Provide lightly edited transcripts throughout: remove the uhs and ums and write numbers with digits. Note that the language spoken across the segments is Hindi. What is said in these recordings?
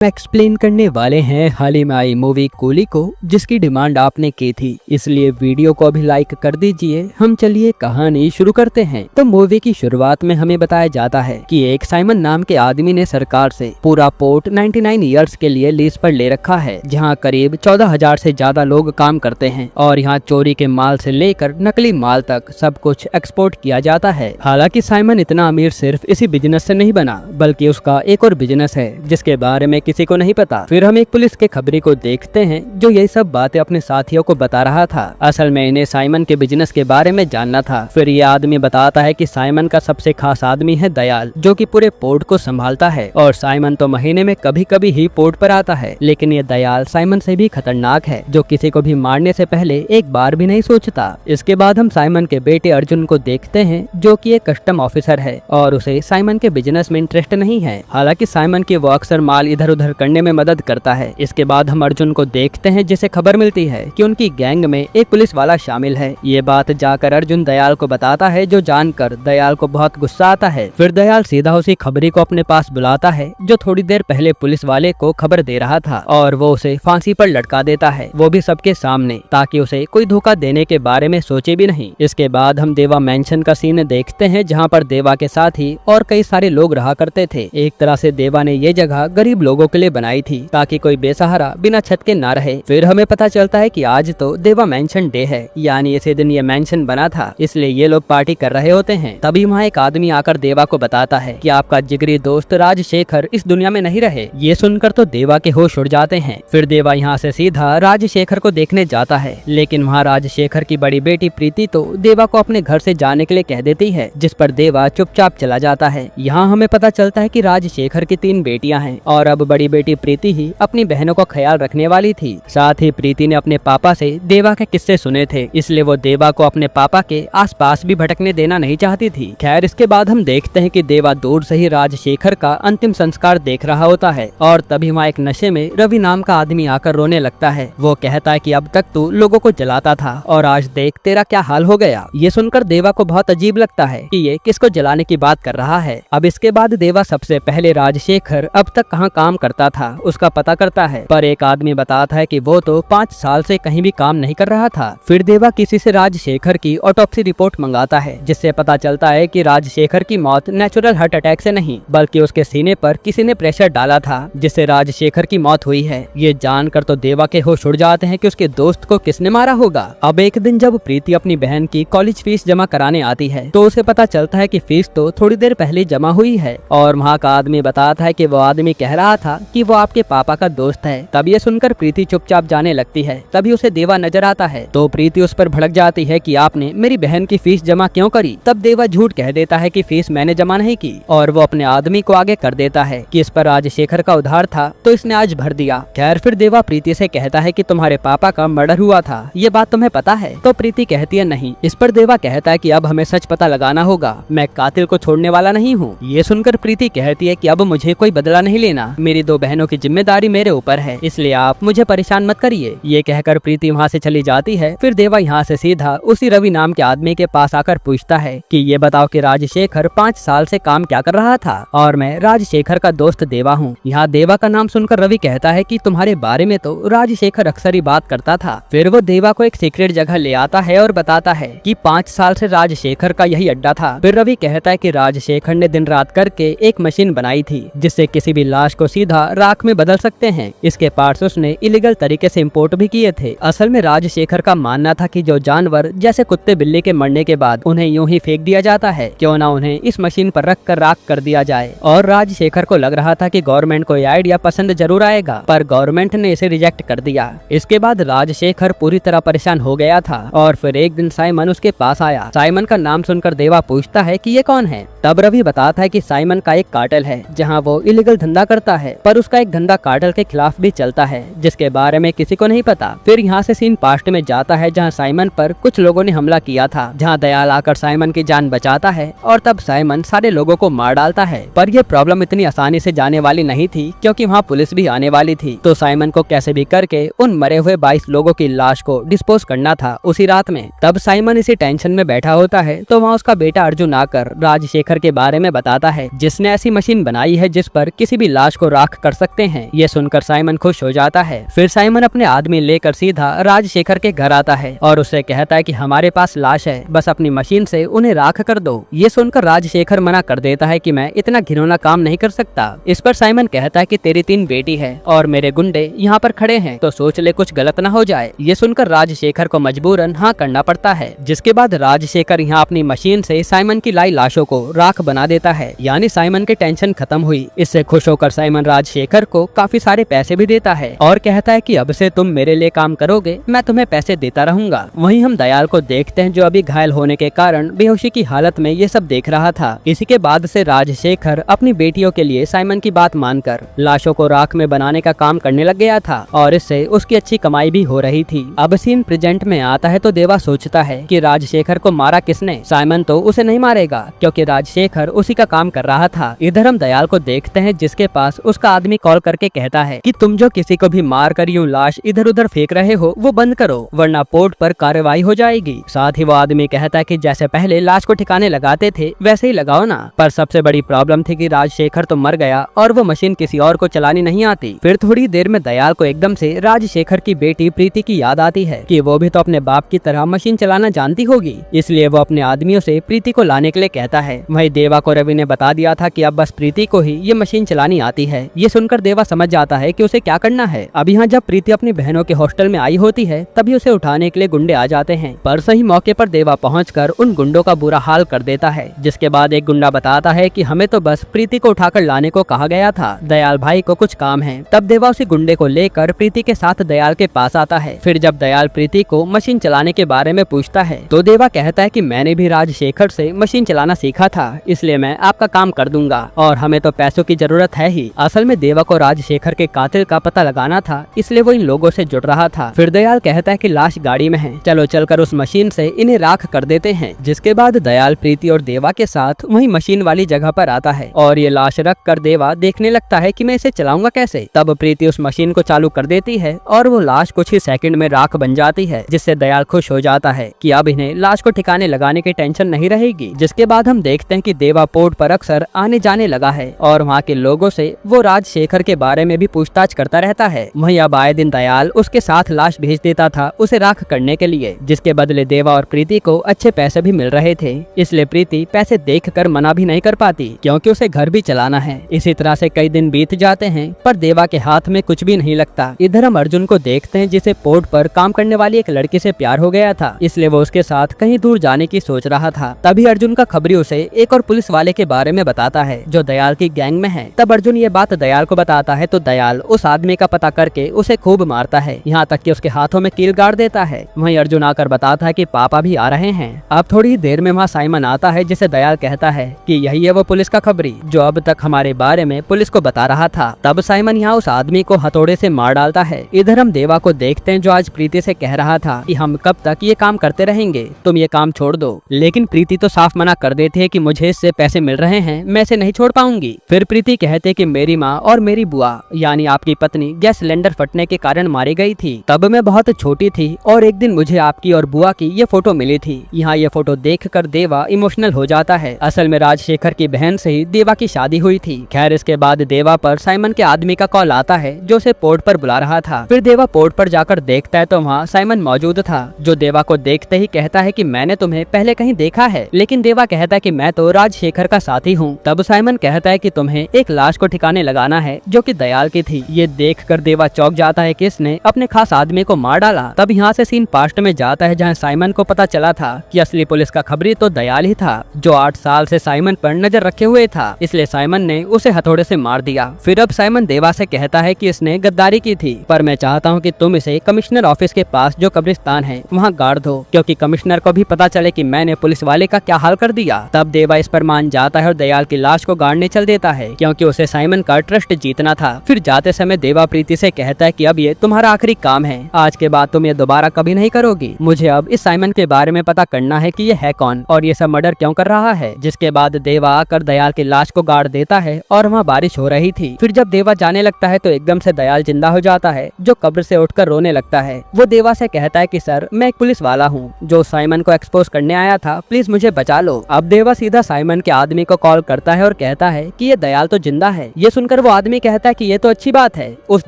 एक्सप्लेन करने वाले हैं हाल ही में आई मूवी कूली को, जिसकी डिमांड आपने की थी, इसलिए वीडियो को अभी लाइक कर दीजिए। हम चलिए कहानी शुरू करते हैं। तो मूवी की शुरुआत में हमें बताया जाता है कि एक साइमन नाम के आदमी ने सरकार से पूरा पोर्ट 99 ईयर्स के लिए लीज पर ले रखा है, जहां करीब 14,000 से ज्यादा लोग काम करते हैं और यहां चोरी के माल से लेकर नकली माल तक सब कुछ एक्सपोर्ट किया जाता है। हालांकि साइमन इतना अमीर सिर्फ इसी बिजनेस से नहीं बना, बल्कि उसका एक और बिजनेस है जिसके बारे में किसी को नहीं पता। फिर हम एक पुलिस के खबरी को देखते हैं जो यही सब बातें अपने साथियों को बता रहा था। असल में इन्हें साइमन के बिजनेस के बारे में जानना था। फिर ये आदमी बताता है कि साइमन का सबसे खास आदमी है दयाल, जो कि पूरे पोर्ट को संभालता है और साइमन तो महीने में कभी कभी ही पोर्ट पर आता है, लेकिन ये दयाल साइमन से भी खतरनाक है, जो किसी को भी मारने से पहले एक बार भी नहीं सोचता। इसके बाद हम साइमन के बेटे अर्जुन को देखते हैं, जो कि एक कस्टम ऑफिसर है और उसे साइमन के बिजनेस में इंटरेस्ट नहीं है। हालांकि साइमन की वो अक्सर माल इधर उधर करने में मदद करता है। इसके बाद हम अर्जुन को देखते हैं, जिसे खबर मिलती है कि उनकी गैंग में एक पुलिस वाला शामिल है। ये बात जाकर अर्जुन दयाल को बताता है, जो जानकर दयाल को बहुत गुस्सा आता है। फिर दयाल सीधा उसी खबरी को अपने पास बुलाता है, जो थोड़ी देर पहले पुलिस वाले को खबर दे रहा था, और वो उसे फांसी पर लटका देता है, वो भी सबके सामने, ताकि उसे कोई धोखा देने के बारे में सोचे भी नहीं। इसके बाद हम देवा मैंशन का सीन देखते हैं, जहाँ पर देवा के साथ ही और कई सारे लोग रहा करते थे। एक तरह से देवा ने ये जगह गरीब लोगों के लिए बनाई थी, ताकि कोई बेसहारा बिना छत के ना रहे। फिर हमें पता चलता है कि आज तो देवा मैंशन डे है, यानी इसी दिन ये मैंशन बना था, इसलिए ये लोग पार्टी कर रहे होते हैं। तभी वहाँ एक आदमी आकर देवा को बताता है कि आपका जिगरी दोस्त राजशेखर इस दुनिया में नहीं रहे। ये सुनकर तो देवा के होश उड़ जाते हैं। फिर देवा यहाँ से सीधा राजशेखर को देखने जाता है, लेकिन वहाँ राजशेखर की बड़ी बेटी प्रीति तो देवा को अपने घर से जाने के लिए कह देती है, जिस पर देवा चुपचाप चला जाता है। यहाँ हमें पता चलता है कि राजशेखर की 3 बेटियां हैं और अब बड़ी बेटी प्रीति ही अपनी बहनों का ख्याल रखने वाली थी। साथ ही प्रीति ने अपने पापा से देवा के किस्से सुने थे, इसलिए वो देवा को अपने पापा के आसपास भी भटकने देना नहीं चाहती थी। खैर, इसके बाद हम देखते हैं कि देवा दूर से ही राजशेखर का अंतिम संस्कार देख रहा होता है, और तभी वहाँ एक नशे में रवि नाम का आदमी आकर रोने लगता है। वो कहता है कि अब तक तू लोगों को जलाता था और आज देख तेरा क्या हाल हो गया। ये सुनकर देवा को बहुत अजीब लगता है कि ये किसको जलाने की बात कर रहा है। अब इसके बाद देवा सबसे पहले राजशेखर अब तक कहाँ काम करता था उसका पता करता है, पर एक आदमी बताता है कि वो तो 5 साल से कहीं भी काम नहीं कर रहा था। फिर देवा किसी से राजशेखर की ऑटोप्सी रिपोर्ट मंगाता है, जिससे पता चलता है कि राजशेखर की मौत नेचुरल हार्ट अटैक से नहीं, बल्कि उसके सीने पर किसी ने प्रेशर डाला था, जिससे राजशेखर की मौत हुई है। ये जानकर तो देवा के होश उड़ जाते हैं कि उसके दोस्त को किसने मारा होगा। अब एक दिन जब प्रीति अपनी बहन की कॉलेज फीस जमा कराने आती है, तो उसे पता चलता है कि फीस तो थोड़ी देर पहले जमा हुई है, और वहाँ का आदमी बताता है कि वो आदमी कह रहा था कि वो आपके पापा का दोस्त है। तब ये सुनकर प्रीति चुपचाप जाने लगती है। तभी उसे देवा नजर आता है, तो प्रीति उस पर भड़क जाती है कि आपने मेरी बहन की फीस जमा क्यों करी। तब देवा झूठ कह देता है कि फीस मैंने जमा नहीं की, और वो अपने आदमी को आगे कर देता है कि इस पर राजशेखर का उधार था, तो इसने आज भर दिया। खैर, फिर देवा प्रीति से कहता है कि तुम्हारे पापा का मर्डर हुआ था, ये बात तुम्हें पता है? तो प्रीति कहती है नहीं। इस पर देवा कहता है कि अब हमें सच पता लगाना होगा, मैं कातिल को छोड़ने वाला नहीं हूँ। ये सुनकर प्रीति कहती है कि अब मुझे कोई बदला नहीं लेना, मेरी 2 बहनों की जिम्मेदारी मेरे ऊपर है, इसलिए आप मुझे परेशान मत करिए। ये कहकर प्रीति वहाँ से चली जाती है। फिर देवा यहाँ से सीधा उसी रवि नाम के आदमी के पास आकर पूछता है कि ये बताओ कि राजशेखर 5 साल से काम क्या कर रहा था, और मैं राजशेखर का दोस्त देवा हूँ। यहाँ देवा का नाम सुनकर रवि कहता है कि तुम्हारे बारे में तो राजशेखर अक्सर ही बात करता था। फिर वो देवा को एक सीक्रेट जगह ले आता है और बताता है कि 5 साल से राजशेखर का यही अड्डा था। फिर रवि कहता है कि राजशेखर ने दिन रात करके एक मशीन बनाई थी, जिससे किसी भी लाश को सीधा राख में बदल सकते हैं। इसके पार्ट्स उसने इलीगल तरीके से इंपोर्ट भी किए थे। असल में राजशेखर का मानना था कि जो जानवर जैसे कुत्ते बिल्ली के मरने के बाद उन्हें यूं ही फेंक दिया जाता है, क्यों ना उन्हें इस मशीन पर रख कर राख कर दिया जाए। और राजशेखर को लग रहा था कि गवर्नमेंट को यह आइडिया पसंद जरूर आएगा, पर गवर्नमेंट ने इसे रिजेक्ट कर दिया। इसके बाद राजशेखर पूरी तरह परेशान हो गया था, और फिर एक दिन साइमन उसके पास आया। साइमन का नाम सुनकर देवा पूछता है कि ये कौन है। तब रवि बताता है कि साइमन का एक कार्टेल है, जहाँ वो इलीगल धंधा करता है, पर उसका एक धंधा कार्टेल के खिलाफ भी चलता है, जिसके बारे में किसी को नहीं पता। फिर यहाँ से सीन पास्ट में जाता है, जहाँ साइमन पर कुछ लोगों ने हमला किया था, जहाँ दयाल आकर साइमन की जान बचाता है, और तब साइमन सारे लोगों को मार डालता है। पर यह प्रॉब्लम इतनी आसानी से जाने वाली नहीं थी, क्योंकि वहाँ पुलिस भी आने वाली थी। तो साइमन को कैसे भी करके उन मरे हुए 22 लोगों की लाश को डिस्पोज करना था उसी रात में। तब साइमन इसी टेंशन में बैठा होता है, तो वहाँ उसका बेटा अर्जुन आकर राजशेखर के बारे में बताता है, जिसने ऐसी मशीन बनाई है जिस पर किसी भी लाश को राख राख कर सकते हैं। ये सुनकर साइमन खुश हो जाता है। फिर साइमन अपने आदमी लेकर सीधा राजशेखर के घर आता है और उससे कहता है कि हमारे पास लाश है, बस अपनी मशीन से उन्हें राख कर दो। ये सुनकर राजशेखर मना कर देता है कि मैं इतना घिनौना काम नहीं कर सकता। इस पर साइमन कहता है कि तेरी 3 बेटी है और मेरे गुंडे यहाँ पर खड़े हैं, तो सोच ले कुछ गलत ना हो जाए। ये सुनकर राजशेखर को मजबूरन हाँ करना पड़ता है। जिसके बाद राजशेखर यहाँ अपनी मशीन से साइमन की लाई लाशों को राख बना देता है, यानी साइमन की टेंशन खत्म हुई। इससे खुश होकर साइमन राजशेखर को काफी सारे पैसे भी देता है और कहता है कि अब से तुम मेरे लिए काम करोगे, मैं तुम्हें पैसे देता रहूंगा। वहीं हम दयाल को देखते हैं जो अभी घायल होने के कारण बेहोशी की हालत में ये सब देख रहा था। इसी के बाद से राजशेखर अपनी बेटियों के लिए साइमन की बात मानकर लाशों को राख में बनाने का काम करने लग गया था और इससे उसकी अच्छी कमाई भी हो रही थी। अब सीन प्रेजेंट में आता है तो देवा सोचता है कि राजशेखर को मारा किसने। साइमन तो उसे नहीं मारेगा क्योंकि राजशेखर उसी का काम कर रहा था। इधर हम दयाल को देखते हैं जिसके पास उसका आदमी कॉल करके कहता है कि तुम जो किसी को भी मार कर यूं लाश इधर उधर फेंक रहे हो वो बंद करो, वरना पोर्ट पर कार्रवाई हो जाएगी। साथ ही वो आदमी कहता है कि जैसे पहले लाश को ठिकाने लगाते थे वैसे ही लगाओ ना। पर सबसे बड़ी प्रॉब्लम थी कि राजशेखर तो मर गया और वो मशीन किसी और को चलानी नहीं आती। फिर थोड़ी देर में दयाल को एकदम से राजशेखर की बेटी प्रीति की याद आती है कि वो भी तो अपने बाप की तरह मशीन चलाना जानती होगी। इसलिए वो अपने आदमियों से प्रीति को लाने के लिए कहता है। वही देवा को रवि ने बता दिया था कि अब बस प्रीति को ही ये मशीन चलानी आती है। ये सुनकर देवा समझ जाता है कि उसे क्या करना है। अब यहाँ जब प्रीति अपनी बहनों के हॉस्टल में आई होती है तभी उसे उठाने के लिए गुंडे आ जाते हैं, पर सही मौके पर देवा पहुंचकर उन गुंडों का बुरा हाल कर देता है। जिसके बाद एक गुंडा बताता है कि हमें तो बस प्रीति को उठाकर लाने को कहा गया था, दयाल भाई को कुछ काम है। तब देवा उसी गुंडे को लेकर प्रीति के साथ दयाल के पास आता है। फिर जब दयाल प्रीति को मशीन चलाने के बारे में पूछता है तो देवा कहता है कि मैंने भी राजशेखर से मशीन चलाना सीखा था, इसलिए मैं आपका काम कर दूंगा और हमें तो पैसों की जरूरत है ही। असल में देवा को राजशेखर के कातिल का पता लगाना था, इसलिए वो इन लोगों से जुड़ रहा था। फिर दयाल कहता है कि लाश गाड़ी में है, चलो चलकर उस मशीन से इन्हें राख कर देते हैं। जिसके बाद दयाल प्रीति और देवा के साथ वही मशीन वाली जगह पर आता है और ये लाश रख कर देवा देखने लगता है कि मैं इसे चलाऊंगा कैसे। तब प्रीति उस मशीन को चालू कर देती है और वो लाश कुछ ही सेकंड में राख बन जाती है, जिससे दयाल खुश हो जाता है कि अब इन्हें लाश को ठिकाने लगाने की टेंशन नहीं रहेगी। जिसके बाद हम देखते हैं कि देवा पोर्ट पर अक्सर आने जाने लगा है और वहाँ के लोगों से वो राजशेखर के बारे में भी पूछताछ करता रहता है। वहीं अब आए दिन दयाल उसके साथ लाश भेज देता था उसे राख करने के लिए, जिसके बदले देवा और प्रीति को अच्छे पैसे भी मिल रहे थे। इसलिए प्रीति पैसे देखकर मना भी नहीं कर पाती क्योंकि उसे घर भी चलाना है। इसी तरह से कई दिन बीत जाते हैं पर देवा के हाथ में कुछ भी नहीं लगता। इधर हम अर्जुन को देखते हैं जिसे पोर्ट पर काम करने वाली एक लड़की से प्यार हो गया था, इसलिए वो उसके साथ कहीं दूर जाने की सोच रहा था। तभी अर्जुन का खबरी उसे एक और पुलिस वाले के बारे में बताता है जो दयाल की गैंग में है। तब अर्जुन ये बात दयाल को बताता है तो दयाल उस आदमी का पता करके उसे खूब मारता है, यहाँ तक कि उसके हाथों में कील गाड़ देता है। वहीं अर्जुन आकर बताता है कि पापा भी आ रहे हैं। अब थोड़ी देर में वहाँ साइमन आता है जिसे दयाल कहता है कि यही है वो पुलिस का खबरी जो अब तक हमारे बारे में पुलिस को बता रहा था। तब साइमन यहाँ उस आदमी को हथौड़े से मार डालता है। इधर हम देवा को देखते हैं जो आज प्रीति से कह रहा था कि हम कब तक ये काम करते रहेंगे, तुम ये काम छोड़ दो। लेकिन प्रीति तो साफ मना कर देती है कि मुझे इससे पैसे मिल रहे हैं, मैं इसे नहीं छोड़ पाऊंगी। फिर प्रीति कहते कि मेरी माँ और मेरी बुआ यानी आपकी पत्नी गैस सिलेंडर फटने के कारण मारी गई थी। तब मैं बहुत छोटी थी और एक दिन मुझे आपकी और बुआ की ये फोटो मिली थी। यहाँ ये फोटो देखकर देवा इमोशनल हो जाता है। असल में राजशेखर की बहन से ही देवा की शादी हुई थी। खैर इसके बाद देवा पर साइमन के आदमी का कॉल आता है जो उसे पोर्ट पर बुला रहा था। फिर देवा पोर्ट पर जाकर देखता है तो वहाँ साइमन मौजूद था जो देवा को देखते ही कहता है कि मैंने तुम्हें पहले कहीं देखा है। लेकिन देवा कहता है कि मैं तो राजशेखर का साथी हूँ। तब साइमन कहता है कि तुम्हें एक लाश को ठिकाने लगाना है जो कि दयाल की थी। ये देखकर देवा चौंक जाता है कि इसने अपने खास आदमी को मार डाला। तब यहाँ से सीन पास्ट में जाता है जहाँ साइमन को पता चला था कि असली पुलिस का खबरी तो दयाल ही था जो 8 साल से साइमन पर नजर रखे हुए था, इसलिए साइमन ने उसे हथौड़े से मार दिया। फिर अब साइमन देवा से कहता है कि इसने गद्दारी की थी, पर मैं चाहता हूँ कि तुम इसे कमिश्नर ऑफिस के पास जो कब्रिस्तान है वहाँ गाड़ दो, क्योंकि कमिश्नर को भी पता चले कि मैंने पुलिस वाले का क्या हाल कर दिया। तब देवा इस पर मान जाता है और दयाल की लाश को गाड़ने चल देता है क्योंकि उसे साइमन का ट्रस्ट जीतना था। फिर जाते समय देवा प्रीति से कहता है कि अब ये तुम्हारा आखिरी काम है, आज के बाद तुम ये दोबारा कभी नहीं करोगी। मुझे अब इस साइमन के बारे में पता करना है कि ये है कौन और ये सब मर्डर क्यों कर रहा है। जिसके बाद देवा आकर दयाल की लाश को गाड़ देता है और वहाँ बारिश हो रही थी। फिर जब देवा जाने लगता है तो एकदम से दयाल जिंदा हो जाता है जो कब्र से उठकर रोने लगता है। वो देवा से कहता है कि सर मैं एक पुलिस वाला हूँ जो साइमन को एक्सपोज करने आया था, प्लीज मुझे बचा लो। अब देवा सीधा साइमन के आदमी को कॉल करता है और कहता है कि ये दयाल तो जिंदा है। ये सुनकर पर वो आदमी कहता है कि ये तो अच्छी बात है, उस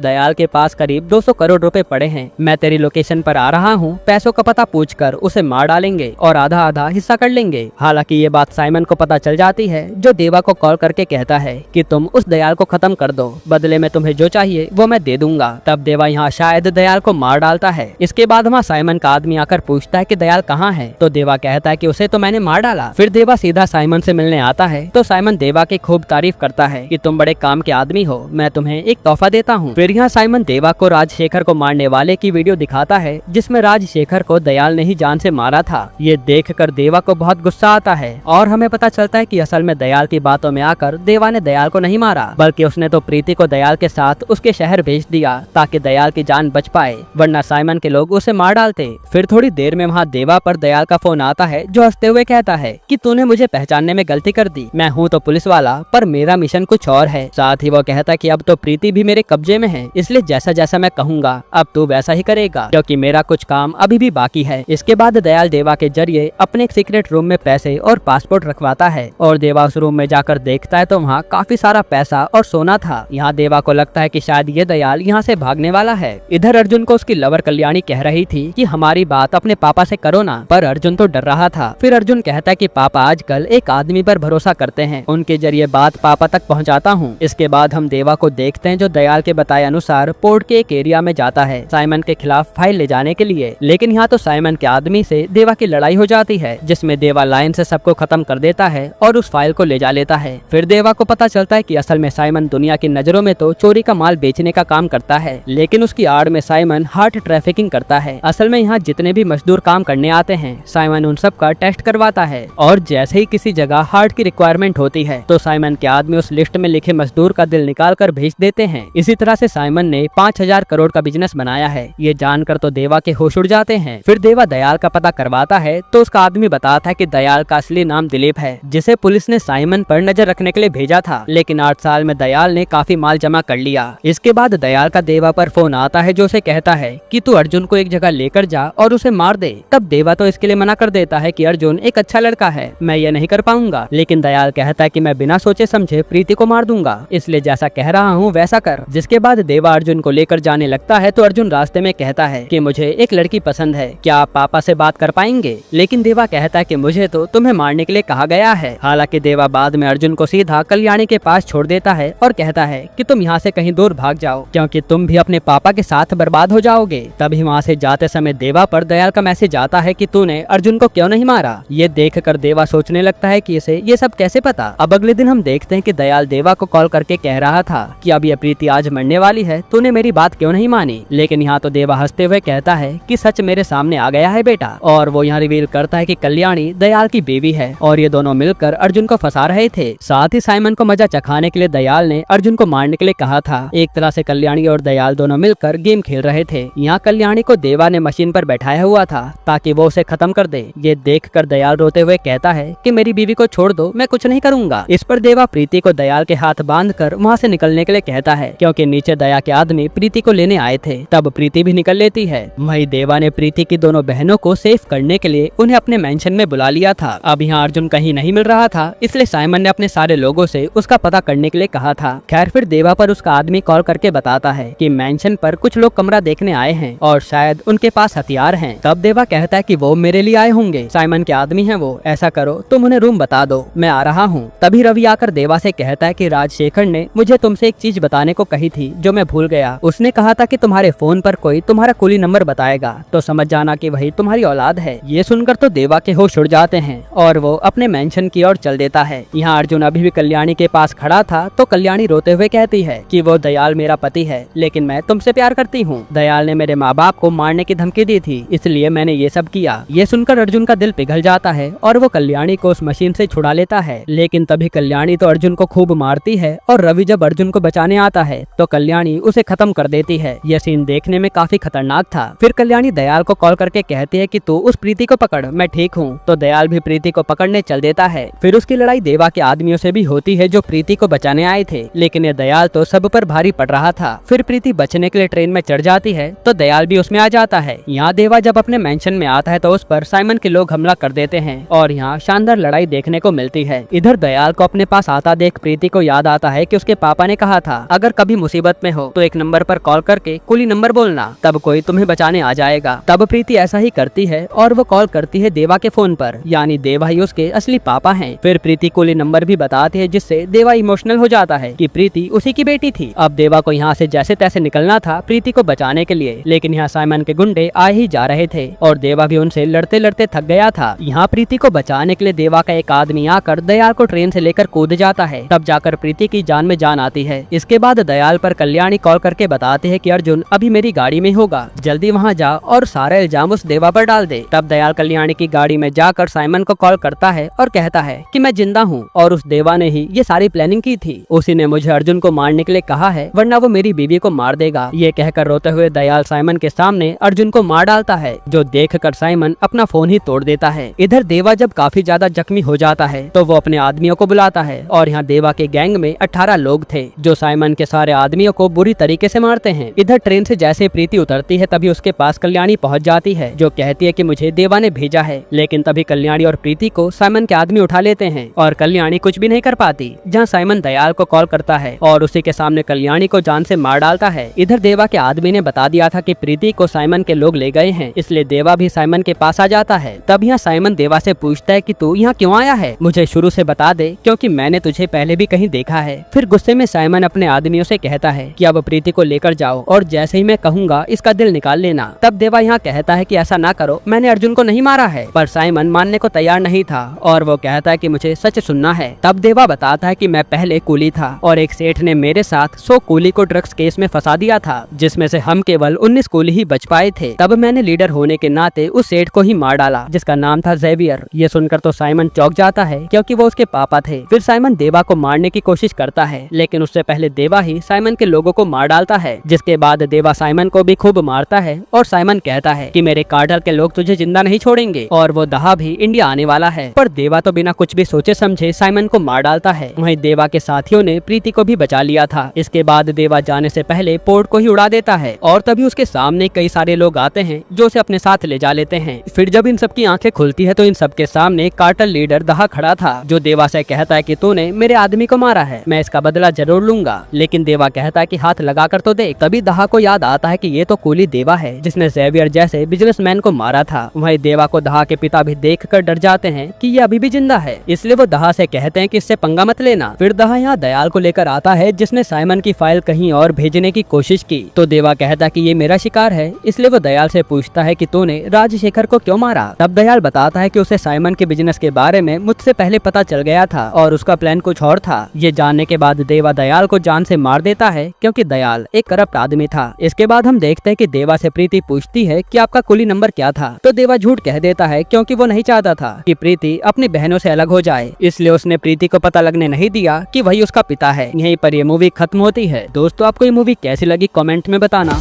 दयाल के पास करीब 200 करोड़ रुपए पड़े हैं, मैं तेरी लोकेशन पर आ रहा हूँ, पैसों का पता पूछकर उसे मार डालेंगे और आधा आधा हिस्सा कर लेंगे। हालांकि ये बात साइमन को पता चल जाती है, जो देवा को कॉल करके कहता है कि तुम उस दयाल को खत्म कर दो, बदले में तुम्हें जो चाहिए वो मैं दे दूंगा। तब देवा यहाँ शायद दयाल को मार डालता है। इसके बाद वहाँ साइमन का आदमी आकर पूछता है कि दयाल कहाँ है, तो देवा कहता है कि उसे तो मैंने मार डाला। फिर देवा सीधा साइमन से मिलने आता है, तो साइमन देवा की खूब तारीफ करता है कि तुम बड़े काम के आदमी हो, मैं तुम्हें एक तोहफा देता हूँ। फिर यहाँ साइमन देवा को राजशेखर को मारने वाले की वीडियो दिखाता है, जिसमें राजशेखर को दयाल ने ही जान से मारा था। ये देखकर देवा को बहुत गुस्सा आता है और हमें पता चलता है कि असल में दयाल की बातों में आकर देवा ने दयाल को नहीं मारा, बल्कि उसने तो प्रीति को दयाल के साथ उसके शहर भेज दिया ताकि दयाल की जान बच पाए, वरना साइमन के लोग उसे मार डालते। फिर थोड़ी देर में वहाँ देवा पर दयाल का फोन आता है, जो हंसते हुए कहता है कि तूने मुझे पहचानने में गलती कर दी, मैं हूँ तो पुलिस वाला पर मेरा मिशन कुछ और है। साथ ही वो कहता है कि अब तो प्रीति भी मेरे कब्जे में है, इसलिए जैसा जैसा मैं कहूँगा अब तू वैसा ही करेगा, क्योंकि मेरा कुछ काम अभी भी बाकी है। इसके बाद दयाल देवा के जरिए अपने एक सीक्रेट रूम में पैसे और पासपोर्ट रखवाता है और देवा उस रूम में जाकर देखता है तो वहाँ काफी सारा पैसा और सोना था। यहाँ देवा को लगता है कि शायद ये दयाल यहाँ से भागने वाला है। इधर अर्जुन को उसकी लवर कल्याणी कह रही थी कि हमारी बात अपने पापा से करो ना, पर अर्जुन तो डर रहा था। फिर अर्जुन कहता है कि पापा आजकल एक आदमी पर भरोसा करते हैं, उनके जरिए बात पापा तक पहुँचाता हूँ। इसके बाद हम देवा को देखते हैं जो दयाल के बताए अनुसार पोर्ट के एक एरिया में जाता है साइमन के खिलाफ फाइल ले जाने के लिए, लेकिन यहाँ तो साइमन के आदमी से देवा की लड़ाई हो जाती है, जिसमें देवा लाइन से सबको खत्म कर देता है और उस फाइल को ले जा लेता है। फिर देवा को पता चलता है कि असल में साइमन दुनिया की नजरों में तो चोरी का माल बेचने का काम करता है, लेकिन उसकी आड़ में साइमन हार्ट ट्रैफिकिंग करता है। असल में यहाँ जितने भी मजदूर काम करने आते हैं साइमन उन सब का टेस्ट करवाता है, और जैसे ही किसी जगह हार्ट की रिक्वायरमेंट होती है तो साइमन के आदमी उस लिस्ट में लिखे मजदूर का दिल निकाल कर भेज देते हैं। इसी तरह से साइमन ने 5000 करोड़ का बिजनेस बनाया है। ये जानकर तो देवा के होश उड़ जाते हैं। फिर देवा दयाल का पता करवाता है तो उसका आदमी बताता है कि दयाल का असली नाम दिलीप है, जिसे पुलिस ने साइमन पर नजर रखने के लिए भेजा था, लेकिन 8 साल में दयाल ने काफी माल जमा कर लिया। इसके बाद दयाल का देवा पर फोन आता है, जो उसे कहता है कि तू अर्जुन को एक जगह लेकर जा और उसे मार दे। तब देवा तो इसके लिए मना कर देता है कि अर्जुन एक अच्छा लड़का है, मैं ये नहीं कर पाऊंगा, लेकिन दयाल कहता है कि मैं बिना सोचे समझे प्रीति को मार दूंगा, इसलिए जैसा कह रहा हूँ वैसा कर। जिसके बाद देवा अर्जुन को लेकर जाने लगता है तो अर्जुन रास्ते में कहता है कि मुझे एक लड़की पसंद है, क्या आप पापा से बात कर पाएंगे? लेकिन देवा कहता है कि मुझे तो तुम्हें मारने के लिए कहा गया है। हालांकि देवा बाद में अर्जुन को सीधा कल्याणी के पास छोड़ देता है और कहता है कि तुम यहाँ से कहीं दूर भाग जाओ, क्योंकि तुम भी अपने पापा के साथ बर्बाद हो जाओगे। तभी वहाँ से जाते समय देवा पर दयाल का मैसेज आता है कि तूने अर्जुन को क्यों नहीं मारा। ये देखकर देवा सोचने लगता है कि इसे ये सब कैसे पता। अब अगले दिन हम देखते हैं कि दयाल देवा को कॉल करके कह रहा था कि अब ये प्रीति आज मरने वाली है, तूने मेरी बात क्यों नहीं मानी। लेकिन यहाँ तो देवा हंसते हुए कहता है कि सच मेरे सामने आ गया है बेटा, और वो यहाँ रिवील करता है कि कल्याणी दयाल की बेबी है और ये दोनों मिलकर अर्जुन को फंसा रहे थे। साथ ही साइमन को मजा चखाने के लिए दयाल ने अर्जुन को मारने के लिए कहा था। एक तरह से कल्याणी और दयाल दोनों मिलकर गेम खेल रहे थे। यहाँ कल्याणी को देवा ने मशीन पर बैठाया हुआ था ताकि वो उसे खत्म कर दे। ये देखकर दयाल रोते हुए कहता है कि मेरी बीवी को छोड़ दो, मैं कुछ नहीं करूंगा। इस पर देवा प्रीति को दयाल के हाथ बांधकर वहाँ से निकलने के लिए कहता है, क्योंकि नीचे दया के आदमी प्रीति को लेने आए थे। तब प्रीति भी निकल लेती है। वही देवा ने प्रीति की दोनों बहनों को सेफ करने के लिए उन्हें अपने मेंशन में बुला लिया था। अब यहाँ अर्जुन कहीं नहीं मिल रहा था, इसलिए साइमन ने अपने सारे लोगों से उसका पता करने के लिए कहा था। खैर फिर देवा पर उसका आदमी कॉल करके बताता है कि मेंशन पर कुछ लोग कमरा देखने आए हैं और शायद उनके पास हथियार हैं। तब देवा कहता है कि वो मेरे लिए आए होंगे, साइमन के आदमी हैं वो, ऐसा करो तुम उन्हें रूम बता दो, मैं आ रहा हूँ। तभी रवि आकर देवा से कहता है कि राजशेखर ने मुझे तुमसे एक चीज बताने को कही थी जो मैं भूल गया। उसने कहा था कि तुम्हारे फोन पर कोई तुम्हारा कुली नंबर बताएगा तो समझ जाना कि वही तुम्हारी औलाद है। ये सुनकर तो देवा के होश उड़ जाते हैं और वो अपने मेंशन की ओर चल देता है। यहाँ अर्जुन अभी भी कल्याणी के पास खड़ा था तो कल्याणी रोते हुए कहती है कि वो दयाल मेरा पति है, लेकिन मैं तुमसे प्यार करती हूँ। दयाल ने मेरे माँ बाप को मारने की धमकी दी थी, इसलिए मैंने ये सब किया। ये सुनकर अर्जुन का दिल पिघल जाता है और वो कल्याणी को उस मशीन से छुड़ा लेता है। लेकिन तभी कल्याणी तो अर्जुन को खूब मारती है और रवि जब अर्जुन को बचाने आता है तो कल्याणी उसे खत्म कर देती है। यह सीन देखने में काफी खतरनाक था। फिर कल्याणी दयाल को कॉल करके कहती है कि तू उस प्रीति को पकड़, मैं ठीक हूँ। तो दयाल भी प्रीति को पकड़ने चल देता है। फिर उसकी लड़ाई देवा के आदमियों से भी होती है जो प्रीति को बचाने आए थे, लेकिन ये दयाल तो सब पर भारी पड़ रहा था। फिर प्रीति बचने के लिए ट्रेन में चढ़ जाती है तो दयाल भी उसमें आ जाता है। यहाँ देवा जब अपने मेंशन में आता है तो उस पर साइमन के लोग हमला कर देते हैं और यहाँ शानदार लड़ाई देखने को मिलती है। इधर दयाल को अपने पास आता देख प्रीति को याद आता है कि उसके पापा ने कहा था अगर कभी मुसीबत में हो तो एक नंबर पर कॉल करके कुली नंबर बोलना, तब कोई तुम्हें बचाने आ जाएगा। तब प्रीति ऐसा ही करती है और वो कॉल करती है देवा के फोन पर, यानी देवा ही उसके असली पापा हैं। फिर प्रीति कुली नंबर भी बताते हैं, जिससे देवा इमोशनल हो जाता है कि प्रीति उसी की बेटी थी। अब देवा को यहाँ से जैसे तैसे निकलना था प्रीति को बचाने के लिए, लेकिन यहाँ साइमन के गुंडे आ ही जा रहे थे और देवा भी उनसे लड़ते लड़ते थक गया था। यहाँ प्रीति को बचाने के लिए देवा का एक आदमी आकर दयाल को ट्रेन से लेकर कूद जाता है, तब जाकर प्रीति की जान में जान आती है। इसके बाद दयाल पर कल्याणी कॉल करके बताते हैं कि अर्जुन अभी मेरी गाड़ी में होगा, जल्दी वहाँ जा और सारा इल्जाम उस देवा पर डाल दे। तब दयाल कल्याणी की गाड़ी में जाकर साइमन को कॉल करता है और कहता है कि मैं जिंदा हूँ और उस देवा ने ही ये सारी प्लानिंग की थी। उसी ने मुझे अर्जुन को मारने के लिए कहा है, वरना वो मेरी बीवी को मार देगा। ये कहकर रोते हुए दयाल साइमन के सामने अर्जुन को मार डालता है, जो देखकर साइमन अपना फोन ही तोड़ देता है। इधर देवा जब काफी ज्यादा जख्मी हो जाता है तो वो अपने आदमियों को बुलाता है और यहाँ देवा के गैंग में 18 लोग थे जो साइमन के सारे आदमियों को बुरी तरीके से मारते हैं। इधर ट्रेन से जैसे प्रीति उतरती है तभी उसके पास कल्याणी पहुंच जाती है, जो कहती है कि मुझे देवा ने भेजा है। लेकिन तभी कल्याणी और प्रीति को साइमन के आदमी उठा लेते हैं और कल्याणी कुछ भी नहीं कर पाती। जहाँ साइमन दयाल को कॉल करता है और उसी के सामने कल्याणी को जान से मार डालता है। इधर देवा के आदमी ने बता दिया था कि प्रीति को साइमन के लोग ले गए हैं, इसलिए देवा भी साइमन के पास आ जाता है। तब यहाँ साइमन देवा से पूछता है कि तू यहाँ क्यों आया है, मुझे शुरू से बता दे क्योंकि मैंने तुझे पहले भी कहीं देखा है। फिर गुस्से में साइमन अपने आदमियों से कहता है कि अब प्रीति को लेकर जाओ और जैसे ही मैं कहूँगा इसका दिल निकाल लेना। तब देवा यहाँ कहता है कि ऐसा ना करो, मैंने अर्जुन को नहीं मारा है, पर साइमन मानने को तैयार नहीं था और वो कहता है कि मुझे सच सुनना है। तब देवा बताता है कि मैं पहले कूली था और एक सेठ ने मेरे साथ 100 कूली को ड्रग्स केस में फंसा दिया था, जिसमें से हम केवल 19 कूली ही बच पाए थे। तब मैंने लीडर होने के नाते उस सेठ को ही मार डाला, जिसका नाम था जेवियर। ये सुनकर तो साइमन चौंक जाता है क्योंकि वो उसके पापा थे। फिर साइमन देवा को मारने की कोशिश करता है, लेकिन उससे पहले देवा ही साइमन के लोगों को मार डालता है, जिसके बाद देवा साइमन को भी खूब मारता है और साइमन कहता है कि मेरे कार्टेल के लोग तुझे जिंदा नहीं छोड़ेंगे और वो दहा भी इंडिया आने वाला है। पर देवा तो बिना कुछ भी सोचे समझे साइमन को मार डालता है। वहीं देवा के साथियों ने प्रीति को भी बचा लिया था। इसके बाद देवा जाने से पहले पोर्ट को ही उड़ा देता है और तभी उसके सामने कई सारे लोग आते हैं जो उसे अपने साथ ले जा लेते हैं। फिर जब इन सबकी आंखें खुलती है तो इन सबके सामने कार्टेल लीडर दहा खड़ा था, जो देवा से कहता है कि तूने मेरे आदमी को मारा है, मैं इसका बदला जरूर लूंगा। लेकिन देवा कहता है कि हाथ लगा कर तो देख। तभी दहा को याद आता है कि ये तो कूली देवा है जिसने जेवियर जैसे बिजनेसमैन को मारा था। वहीं देवा को दहा के पिता भी देखकर डर जाते हैं कि ये अभी भी जिंदा है, इसलिए वो दहा से कहते हैं कि इससे पंगा मत लेना। फिर दहा यहाँ दयाल को लेकर आता है, जिसने साइमन की फाइल कहीं और भेजने की कोशिश की। तो देवा कहता है कि ये मेरा शिकार है, इसलिए वो दयाल से पूछता है कि तूने राजशेखर को क्यों मारा। तब दयाल बताता है कि उसे साइमन के बिजनेस के बारे में मुझसे पहले पता चल गया था और उसका प्लान कुछ और था। ये जानने के बाद देवा दयाल को जान से मार देता है क्योंकि दयाल एक करप्ट आदमी था। इसके बाद हम देखते हैं कि देवा से प्रीति पूछती है कि आपका कुली नंबर क्या था, तो देवा झूठ कह देता है क्योंकि वो नहीं चाहता था कि प्रीति अपनी बहनों से अलग हो जाए, इसलिए उसने प्रीति को पता लगने नहीं दिया कि वही उसका पिता है। यहीं पर ये मूवी खत्म होती है। दोस्तों आपको ये मूवी कैसी लगी कमेंट में बताना।